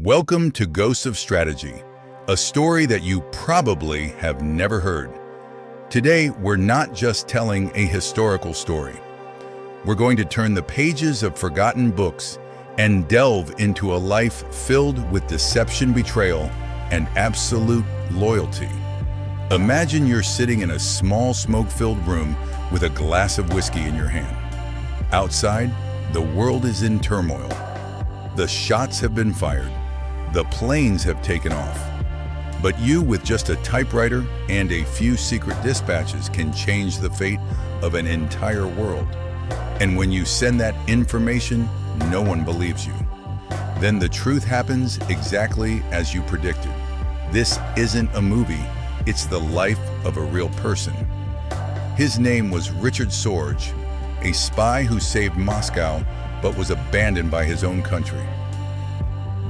Welcome to Ghosts of Strategy, a story that you probably have never heard. Today, we're not just telling a historical story. We're going to turn the pages of forgotten books and delve into a life filled with deception, betrayal, and absolute loyalty. Imagine you're sitting in a small smoke-filled room with a glass of whiskey in your hand. Outside, the world is in turmoil. The shots have been fired. The planes have taken off. But you, with just a typewriter and a few secret dispatches, can change the fate of an entire world. And when you send that information, no one believes you. Then the truth happens exactly as you predicted. This isn't a movie, it's the life of a real person. His name was Richard Sorge, a spy who saved Moscow but was abandoned by his own country.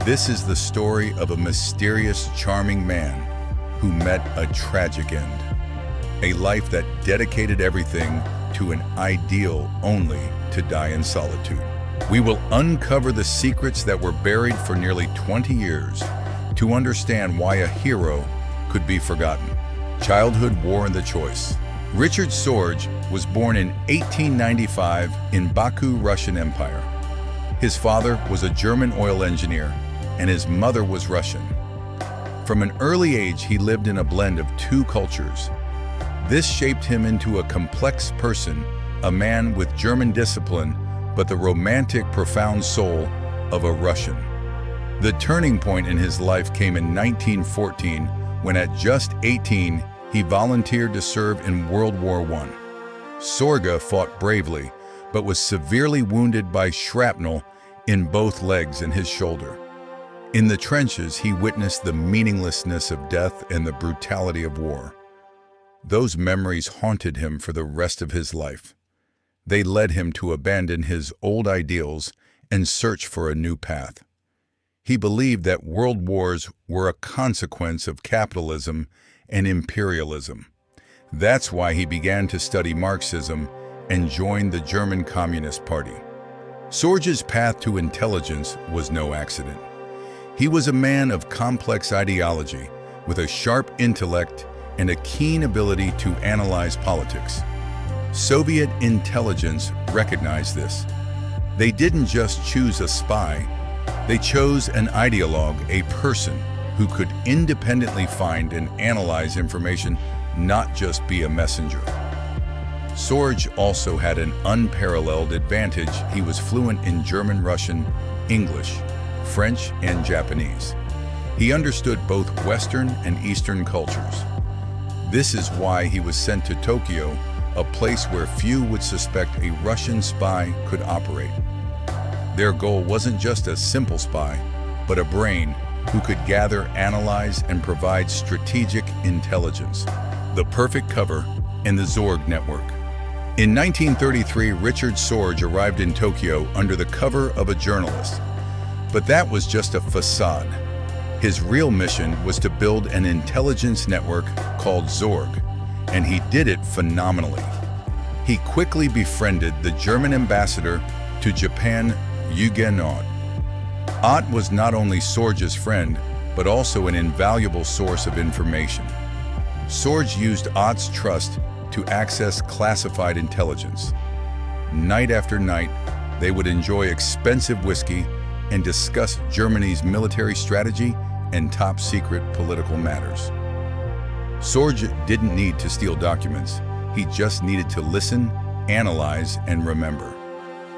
This is the story of a mysterious, charming man who met a tragic end. A life that dedicated everything to an ideal only to die in solitude. We will uncover the secrets that were buried for nearly 20 years to understand why a hero could be forgotten. Childhood war and the choice. Richard Sorge was born in 1895 in Baku, Russian Empire. His father was a German oil engineer and his mother was Russian. From an early age, he lived in a blend of two cultures. This shaped him into a complex person, a man with German discipline, but the romantic, profound soul of a Russian. The turning point in his life came in 1914, when at just 18, he volunteered to serve in World War I. Sorge fought bravely, but was severely wounded by shrapnel in both legs and his shoulder. In the trenches, he witnessed the meaninglessness of death and the brutality of war. Those memories haunted him for the rest of his life. They led him to abandon his old ideals and search for a new path. He believed that world wars were a consequence of capitalism and imperialism. That's why he began to study Marxism and joined the German Communist Party. Sorge's path to intelligence was no accident. He was a man of complex ideology, with a sharp intellect and a keen ability to analyze politics. Soviet intelligence recognized this. They didn't just choose a spy, they chose an ideologue, a person who could independently find and analyze information, not just be a messenger. Sorge also had an unparalleled advantage. He was fluent in German, Russian, English, French, and Japanese. He understood both Western and Eastern cultures. This is why he was sent to Tokyo, a place where few would suspect a Russian spy could operate. Their goal wasn't just a simple spy, but a brain who could gather, analyze, and provide strategic intelligence. The perfect cover in the Sorge network. In 1933, Richard Sorge arrived in Tokyo under the cover of a journalist. But that was just a facade. His real mission was to build an intelligence network called Sorge, and he did it phenomenally. He quickly befriended the German ambassador to Japan, Huguenot. Ott was not only Sorge's friend, but also an invaluable source of information. Sorge used Ott's trust to access classified intelligence. Night after night, they would enjoy expensive whiskey and discuss Germany's military strategy and top-secret political matters. Sorge didn't need to steal documents. He just needed to listen, analyze, and remember.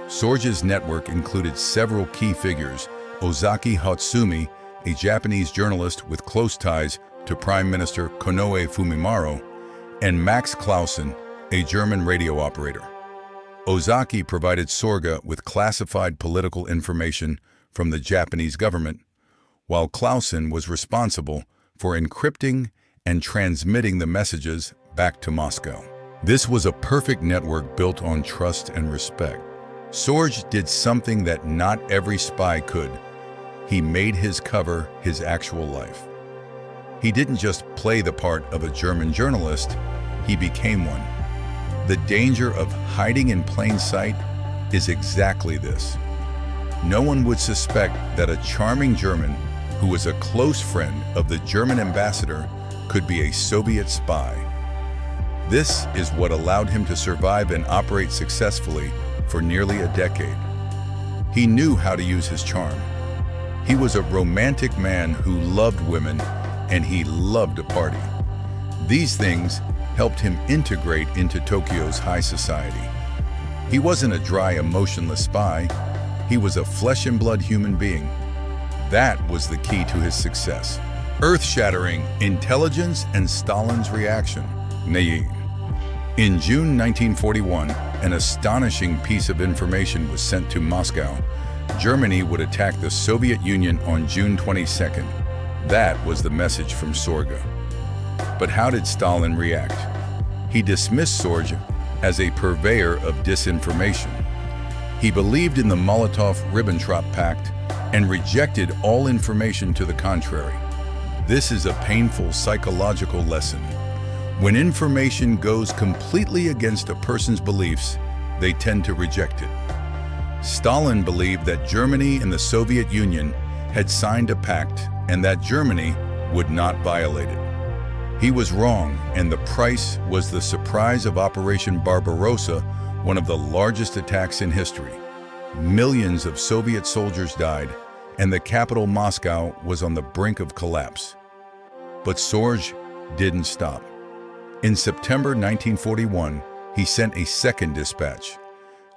Sorge's network included several key figures: Ozaki Hatsumi, a Japanese journalist with close ties to Prime Minister Konoe Fumimaro, and Max Clausen, a German radio operator. Ozaki provided Sorge with classified political information from the Japanese government, while Clausen was responsible for encrypting and transmitting the messages back to Moscow. This was a perfect network built on trust and respect. Sorge did something that not every spy could. He made his cover his actual life. He didn't just play the part of a German journalist, he became one. The danger of hiding in plain sight is exactly this. No one would suspect that a charming German who was a close friend of the German ambassador, could be a Soviet spy. This is what allowed him to survive and operate successfully for nearly a decade. He knew how to use his charm. He was a romantic man who loved women, and he loved to party. These things helped him integrate into Tokyo's high society. He wasn't a dry, emotionless spy. He was a flesh-and-blood human being. That was the key to his success. Earth-shattering intelligence and Stalin's reaction. In June 1941, an astonishing piece of information was sent to Moscow. Germany would attack the Soviet Union on June 22nd. That was the message from Sorge. But how did Stalin react? He dismissed Sorge as a purveyor of disinformation. He believed in the Molotov-Ribbentrop Pact and rejected all information to the contrary. This is a painful psychological lesson. When information goes completely against a person's beliefs, they tend to reject it. Stalin believed that Germany and the Soviet Union had signed a pact and that Germany would not violate it. He was wrong, and the price was the surprise of Operation Barbarossa, one of the largest attacks in history. Millions of Soviet soldiers died, and the capital Moscow was on the brink of collapse. But Sorge didn't stop. In September 1941, he sent a second dispatch.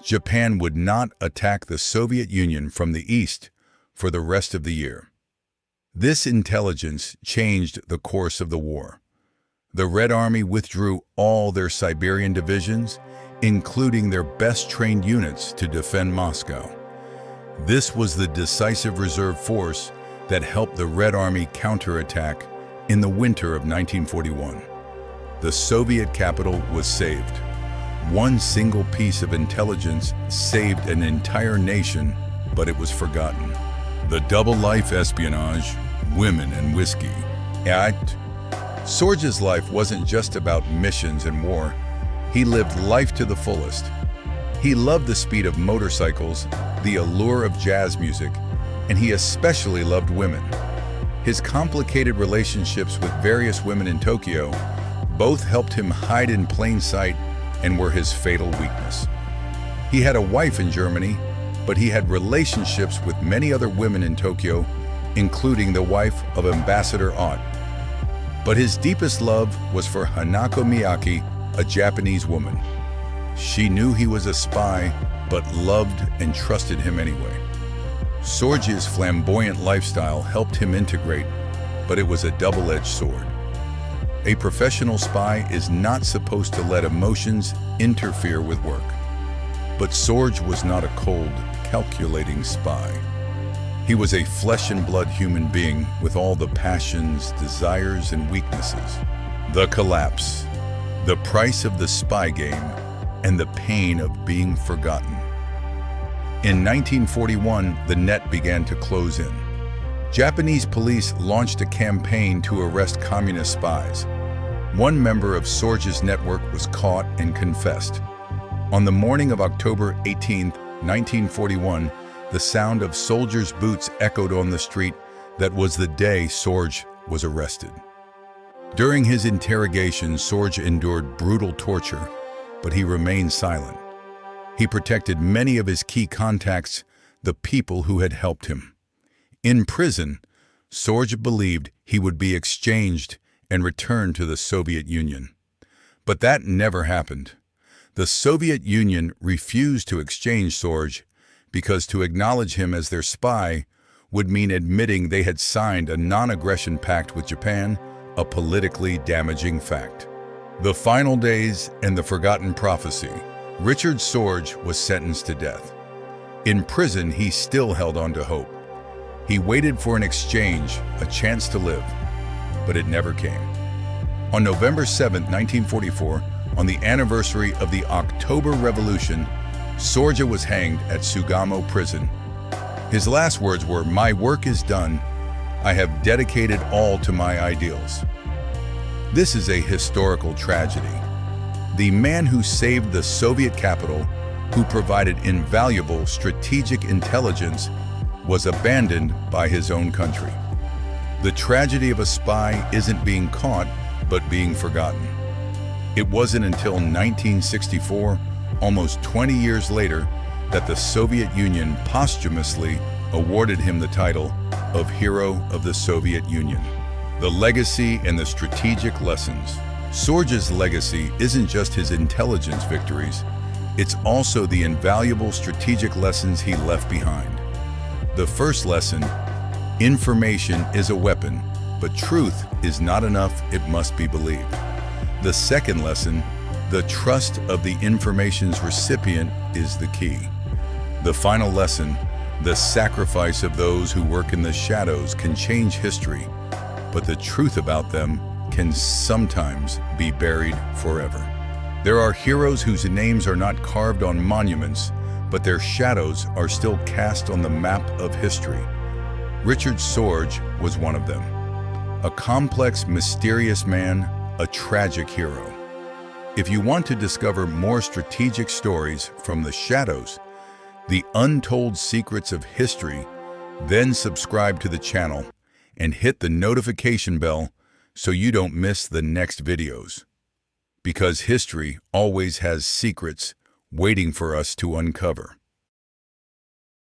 Japan would not attack the Soviet Union from the east for the rest of the year. This intelligence changed the course of the war. The Red Army withdrew all their Siberian divisions, including their best-trained units, to defend Moscow. This was the decisive reserve force that helped the Red Army counterattack in the winter of 1941. The Soviet capital was saved. One single piece of intelligence saved an entire nation, but it was forgotten. The double-life espionage, women and whiskey. Sorge's life wasn't just about missions and war. He lived life to the fullest. He loved the speed of motorcycles, the allure of jazz music, and he especially loved women. His complicated relationships with various women in Tokyo both helped him hide in plain sight and were his fatal weakness. He had a wife in Germany, but he had relationships with many other women in Tokyo, including the wife of Ambassador Ott. But his deepest love was for Hanako Miyake, a Japanese woman. She knew he was a spy, but loved and trusted him anyway. Sorge's flamboyant lifestyle helped him integrate, but it was a double-edged sword. A professional spy is not supposed to let emotions interfere with work. But Sorge was not a cold, calculating spy. He was a flesh-and-blood human being with all the passions, desires, and weaknesses. The collapse, the price of the spy game, and the pain of being forgotten. In 1941, the net began to close in. Japanese police launched a campaign to arrest communist spies. One member of Sorge's network was caught and confessed. On the morning of October 18, 1941, the sound of soldiers' boots echoed on the street. That was the day Sorge was arrested. During his interrogation, Sorge endured brutal torture, but he remained silent. He protected many of his key contacts, the people who had helped him. In prison, Sorge believed he would be exchanged and returned to the Soviet Union. But that never happened. The Soviet Union refused to exchange Sorge because to acknowledge him as their spy would mean admitting they had signed a non-aggression pact with Japan, a politically damaging fact. The final days and the forgotten prophecy. Richard Sorge was sentenced to death. In prison, he still held on to hope. He waited for an exchange, a chance to live, but it never came. On November 7, 1944, on the anniversary of the October Revolution, Sorge was hanged at Sugamo prison. His last words were, "My work is done. I have dedicated all to my ideals." This is a historical tragedy. The man who saved the Soviet capital, who provided invaluable strategic intelligence, was abandoned by his own country. The tragedy of a spy isn't being caught, but being forgotten. It wasn't until 1964, almost 20 years later, that the Soviet Union posthumously awarded him the title of Hero of the Soviet Union. The legacy and the strategic lessons. Sorge's legacy isn't just his intelligence victories, it's also the invaluable strategic lessons he left behind. The first lesson: information is a weapon, but truth is not enough, it must be believed. The second lesson: the trust of the information's recipient is the key. The final lesson: the sacrifice of those who work in the shadows can change history, but the truth about them can sometimes be buried forever. There are heroes whose names are not carved on monuments, but their shadows are still cast on the map of history. Richard Sorge was one of them. A complex, mysterious man, a tragic hero. If you want to discover more strategic stories from the shadows, the untold secrets of history, then subscribe to the channel and hit the notification bell so you don't miss the next videos. Because history always has secrets waiting for us to uncover.